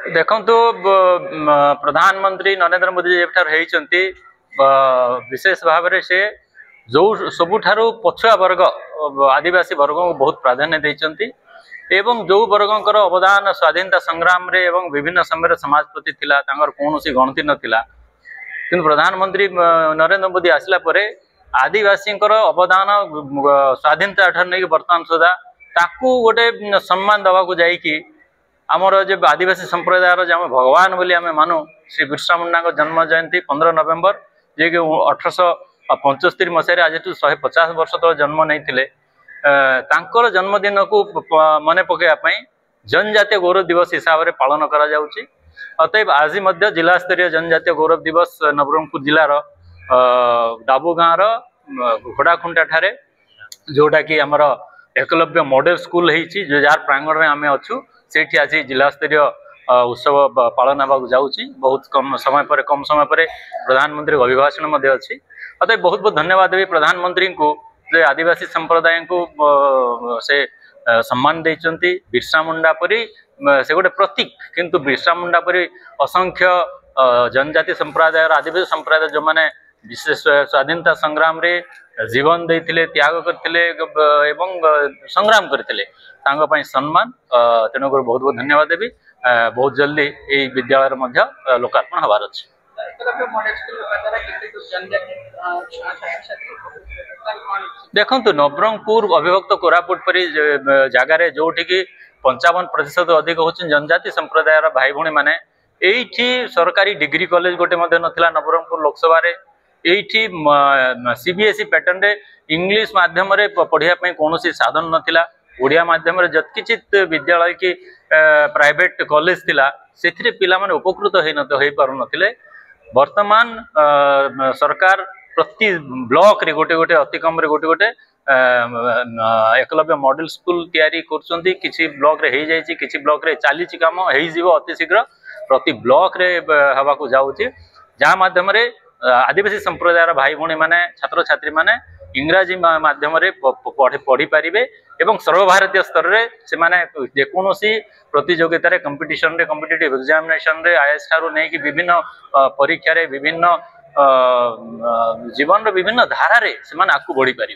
देखु प्रधानमंत्री नरेंद्र मोदी होती विशेष भाव में से जो सबुठारु पछुआ वर्ग आदिवासी वर्ग को बहुत प्राधान्य देती एवं जो वर्गकर अवदान स्वाधीनता संग्राम रे एवं विभिन्न समय समाज प्रति थिला कौन गणति नथिला किंतु प्रधानमंत्री नरेंद्र मोदी आसला परे आदिवासी अवदान स्वाधीनता ठार नहीं बर्तमान सुधा ताकू गोटे सम्मान दवा को जाइकी आमर जो आदिवासी संप्रदायर जो भगवान बोली आम मानु श्री बिरसा मुंडा जन्म जयंती 15 नवेम्बर जे कि 1875 मसीह आज 150 वर्ष तक जन्म नहीं तांकर जन्मदिन को मन पकड़ापी जनजातीय गौरव दिवस हिसाब से पालन करा जाउची। अतएव आज जिला स्तरीय जनजातीय गौरव दिवस नवरंगपुर जिलार डाबू गाँव घोड़ाखुंटा ठारे जोटा कि आमर एकलव्य मॉडल स्कूल होती जार प्रांगण में आम अच्छू से आज जिला स्तरीय उत्सव पालन होगा जाऊँगी बहुत कम समय पर प्रधानमंत्री अभिभाषण अच्छी। अतः बहुत बहुत धन्यवाद देवी प्रधानमंत्री को जो आदिवासी संप्रदाय को से सम्मान देती बिरसा मुंडा परी से गोटे प्रतीक किंतु बिरसा मुंडा परी असंख्य जनजाति संप्रदाय आदिवासी संप्रदाय जो मैंने विशेष स्वाधीनता संग्राम रे जीवन देते त्याग करते संग्राम करते सम्मान तेणुक बहुत बहुत धन्यवाद देवी। बहुत जल्दी ये विद्यालय लोकार्पण हबार अच्छे। देखु नवरंगपुर अविभक्त कोरापुट परी जगार जोटि की 55% अधिक हूँ जनजाति संप्रदाय भाई भौणी मैंने ये सरकारी डिग्री कॉलेज गोटे नथिला नवरंगपुर लोकसभा ये सीबीएसई पैटर्न रे इंग्लिश माध्यम पढ़ाई कौन साधन नाला ओडिया माध्यम जत्किचित विद्यालय की प्राइवेट कॉलेज थिला से पिला माने उपकृत हो पारु नथिले। वर्तमान सरकार प्रति ब्लॉक रे गोटे गोटे अति कम रे गोटे गोटे एकलव्य मॉडल स्कूल तैयारी करछंती किछि ब्लॉक रे हे जायछि किछि ब्लॉक रे चाली काम हे जीवो अति शीघ्र प्रति ब्लॉक रे हवा को जाउछि जहाँ माध्यम रे आदिवासी संप्रदायर भाई भौणी माने छात्र छात्री माने इंग्राजी माध्यम पढ़ी पारे एवं सर्वभारतीय स्तर में से जेकोसी प्रतियोगिता रे कंपटीशन रे कॉम्पिटिटिव एग्जामिनेशन रे आईएएस ठारू नहीं कि विभिन्न परीक्षा रे विभिन्न जीवन रो विभिन्न धारा रे से आगू बढ़ी पारे।